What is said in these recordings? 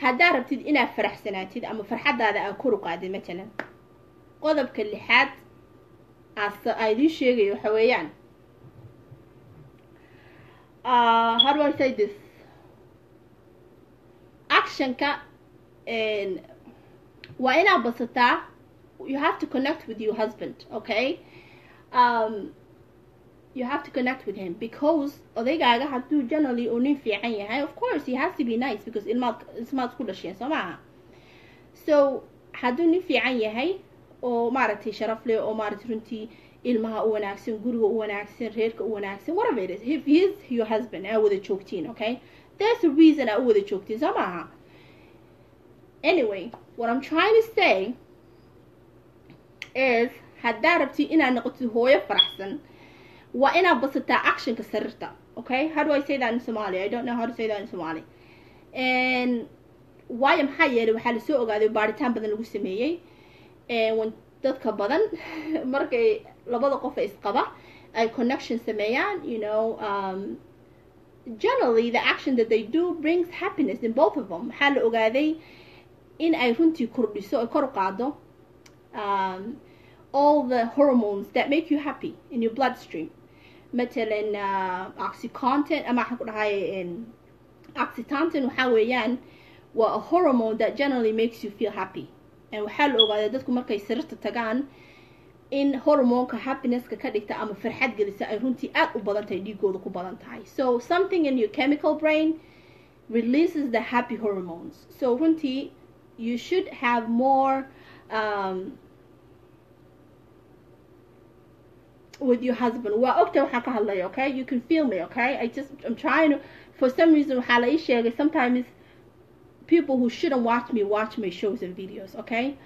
haddaa rabtid inaad faraxsanaatid ama farxadaada aad kor u qaadid matalan qodobka lixaad aa idiin sheegayo waxa weeyaan how do I say this actionka waa inaad basataa you have to connect with your husband, okay? You have to connect with him because odaygaaga hadduu generally uu nin fiican yahay of course he has to be nice because ilmaad ku dhasheen soo maaha so hadduu nin fiican yahay oo maaragtay sharaf leh oo maaragtay runtii ilmaha u wanaagsan guriga u wanaagsan reerka u wanaagsan whatever it is if he is your husband aa wada joogtiin, okay? There's a reason aa u wada joogtiin soo maaha anyway what I'm trying to say is haddaa rabti inaad noqotid hooyo faraxsan waa inaad basataa actionka sariirta, okay? How do I say that in Somali? I don't know how to say that in Somali. And waayo maxaa yeelay waxaa lasoo ogaaday baaritaan badan lagu sameeyey dadka badan markay labada qof isqaba ay connection sameeyaan you know generally the action that they do brings happiness in both of them. Waxaa la ogaaday in ay runtii kordhiso ay kor u qaado all the hormones that make you happy in your bloodstream. مثلا oxycontin ama waxaan ku dhahay oxytocin waxaa weeyaan waa a hormone that generally makes you feel happy and waxaa la ogaaday dadku markay sariirta tagaan in hormonka happinesska ka dhigta ama farxad gelisa ay runtii aad u badan tahay dhiigooda ku badan tahay so something in your chemical brain releases the happy hormones so runtii you should have more with your husband waa ogta waxaan ka hadlaya okay you can feel me okay I'm trying to for some reason waxaa la ii sheegay sometimes people who shouldn't watch my shows and videos, okay?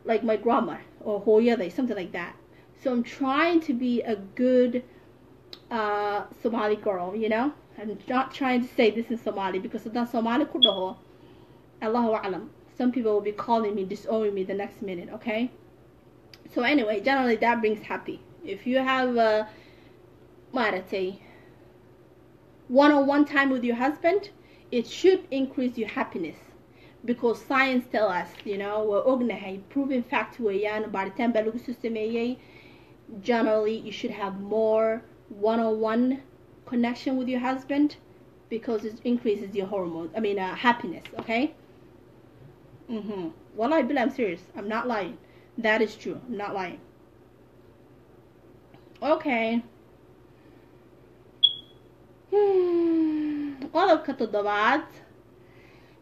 Like my grandma or hooyaday, something like that. So I'm trying to be a good Somali girl, you know? I'm not trying to say this in Somali because I'm Somali kudaho. Allahu a'lam. Some people will be calling me, disowning me the next minute, okay? So anyway, generally that brings happy. If you have one-on-one time with your husband, it should increase your happiness because science tell us, you know, we're ognahay proven fact weeyaan baaritaan baa lagu soo sameeyay generally you should have more one-on-one connection with your husband because it increases your hormones happiness, okay? Wallahi billah, I'm serious, I'm not lying, that is true, I'm not lying. Okay. qodobka toddobaad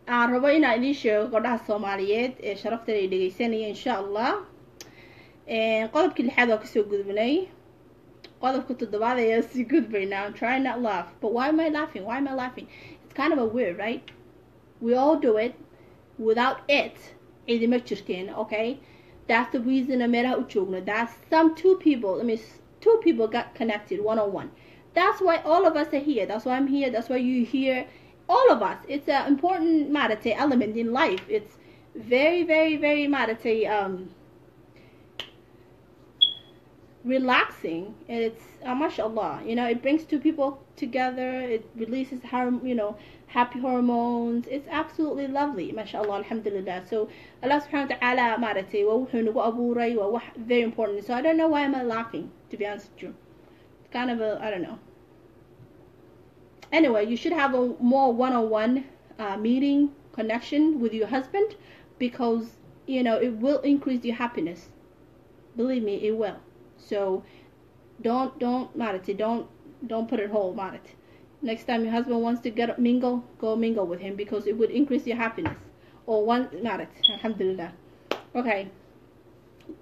aan rabo inaan idiin sheego gabdhaha Soomaaliyeed ee sharafta ay dhageysanaya insha Allah qodobkii lixaad waa kasoo gudbinay qodobka toddobaad ayaa sii gudbaynaa I'm trying not laugh but why am I laughing it's kind of a weird right we all do it without it cidima jirteen okay that's the reason meelaha u joogno that's two people got connected one-on-one. That's why all of us are here. That's why I'm here. That's why you're here. All of us. It's an important element in life. It's very, very, very relaxing. And it's mashallah. You know, it brings two people together. It releases happy hormones. It's absolutely lovely. Mashallah, alhamdulillah. So Allah subhanahu wa ta'ala wa wuxuu nagu abuuray waa wax very important. So I don't know why am I laughing, to be honest with you. Kind of I don't know. Anyway, you should have a more one-on-one meeting connection with your husband because you know it will increase your happiness. Believe me, it will. So don't put it whole about it. Next time your husband wants to go mingle with him because it would increase your happiness. Or one marat. Alhamdulillah. Okay.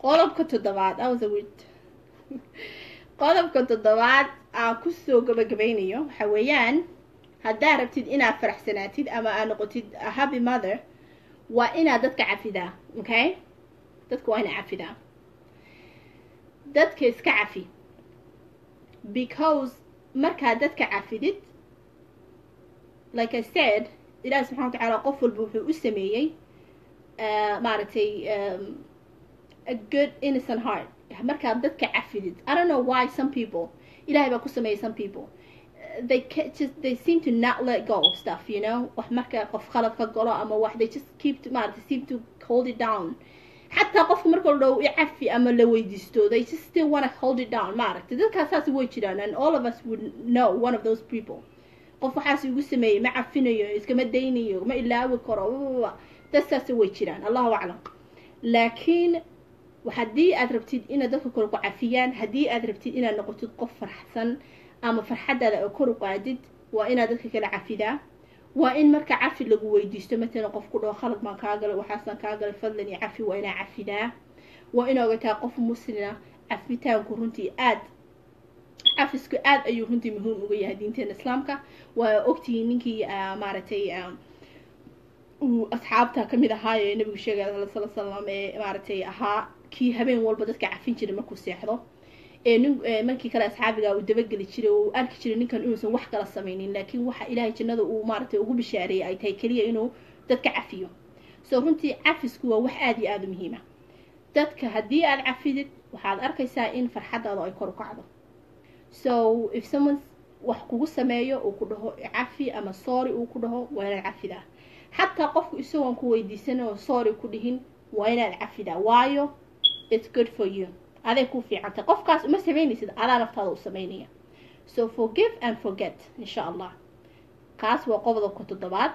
qodobka toddobaad that was a weird qodobka toddobaad aan kusoo gabagabeynayo waxa weeyaan haddaa rabtid inaad faraxsanaatid ama aad noqotid a happy mother waa inaad dadka cafidaa, okay? dadka waa inaad cafidaa, dadka iska cafi because markaad dadka cafidid like I said ilaahi subxaana wa tacaala qof walba wuxuu u sameeyey a good innocent heart markaad dadka cafidid I don't know why some people ilaahay baa ku sameeyay some people they seem to not let go of stuff, you know, wax marka qof khalad ka galo ama wax they just seem to hold it down. حتى qofka marka loo icafi ama la weydiisto they just still want to hold it down maaragtay dadkaas saas way jiraan and all of us would know one of those people. qof waxaas ugu sameeyay ma cafinayo iskama daynayo ma ilaawi karo dadkaas way jiraan Allahu a'lam. laakiin haddii aad rabtid inaad dadka kor ku cafiyaan haddii aad rabtid inaad noqotid qof faraxsan ama farxadaada oo kor u qaadid waa inaad dadka kala cafidaa. waa in marka cafi lagu weydiisto مثلا qof ku dhaw khalad baan ka galay waxaasan ka galay fadlan iyo cafi waa inaa cafidaa. waa in ogaataa qof muslina cafitaanku runtii aad cafisku aad ayuu runtii muhiim uga yahay diinteena islaamka. waa ogtihiin ninkii maaragtay uu asxaabta kamid ahaa ee nabigu sheegay sallallahu alayhi wasallam ee maaragtay ahaa kii habeen walba dadka cafin jiray markuu seexdo markii kale asxaabiga uu dabageli jiray oo arki jiray ninkan inuusan wax kala sameeynin laakiin waxa ilaahay jannada uu maaragtay ugu bishaareeyay ay tahay kaliya inuu dadka cafiyo. soo runtii cafisku waa wax aad iyo aad u muhiim ah. dadka haddii aad cafidid waxaad arkaysaa in farxadaada ay kor u kacdo. so if someone wax kugu sameeyo uu ku dhaho cafi ama sorry uu ku dhaho waa inaad cafidaa. xataa qofku isagoon ku weydiisan oo sorry ku dhihin waa inaad cafidaa waayo it's good for you. aday ku fiicanta qofkaas uma sameynaysid adaa naftaada u sameynaya. so forgive and forget insha Allah. kaas waa qodobka toddobaad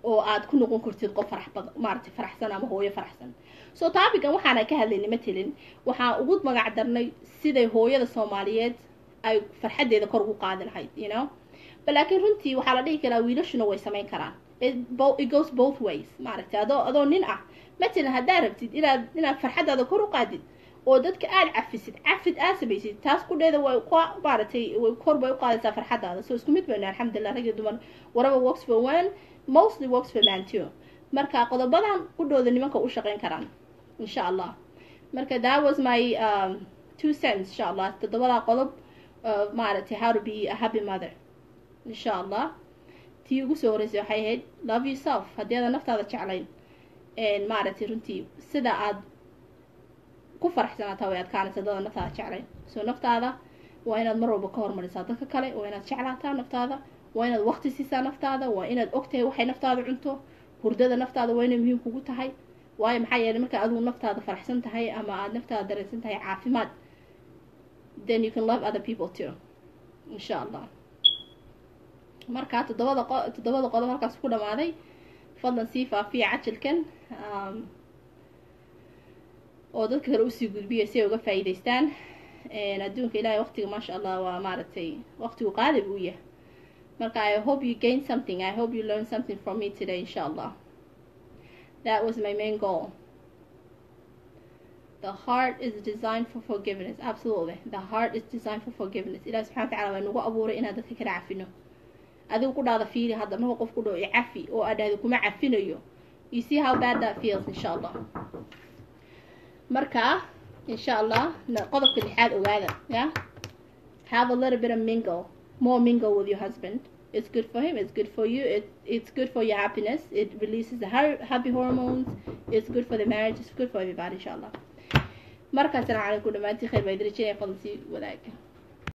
oo aad ku noqon kartid qof maaragtay faraxsan ama hooyo faraxsan. so taabigan waxaan ka hadlaynay matalan waxaan ugu magac darnay siday hooyada Soomaaliyeed ay farxadeeda kor ugu qaadi lahayd, you know. laakiin runtii waxaa la dhihi karaa wiilashuna way sameyn karaan. it goes both ways maaragtay adoo nin ah matalan haddaad rabtid inaad farxadaada kor u qaadid oo dadka aad cafisid aad samaysid taas ku dheeda way maaragtay way kor bay u qaadaysaa farxadaada. so isku mid bayna alxamdulillah rag iyo dumar whatever works for one mostly works for man too. marka qodobadan ku dhooda nimanka u shaqeyn karaan insha Allah. marka that was my 2 cents insha Allah. todobada qodob maaragtay how to be a happy mother insha Allah. tii ugu soo horeysay waxay ahayd love yourself. haddii aad naftaada jeclayn maaragtay runtii sida aad ku faraxsanaataa way adkaanaysaa dad naftaada jeclayn. so naftaada waa inaad mar walba ka hormarisaa dadka kale. waa inaad jeclaataa naftaada. waa inaad waqti siisaa naftaada. waa inaad ogtahay waxay naftaada cunto. hurdada naftaada waa inay muhiim kugu tahay. waayo maxaa yeelay marka adigu naftaada faraxsan tahay ama aad naftaada dareensan tahay caafimaad then you can love other people too insha Allah. marka todobada qodob halkaas ku dhamaaday. fadlan sii faafiya cajalkan oo dadka kale usii gudbiya si ay uga faa'iidaystaan. adduunka ilaahay waqtiga maasha Allah waa maaragtay waqtigu qaalib u yahay. marka I hope you gain something. I hope you learn something from me today inshallah. that was my main goal. the heart is designed for forgiveness. absolutely the heart is designed for forgiveness. ilaahay subxaanahu wa ta'ala waa nagu abuuray inaan dadka kala cafino. adigu ku dhaada fiiri hadda marka qof ku dhaw cafi oo aadaadu kuma cafinayo you see how bad that feels insha Allah. marka insha Allah qodobka lixaad ogaada yeah have a little bit of more mingle with your husband. it's good for him, it's good for you, it's good for your happiness. it releases the happy hormones. it's good for the marriage. it's good for everybody insha Allah. marka assalaamu calaykum dhamaantiin khayr baa idin rajeenaya fadlan sii wadaaga.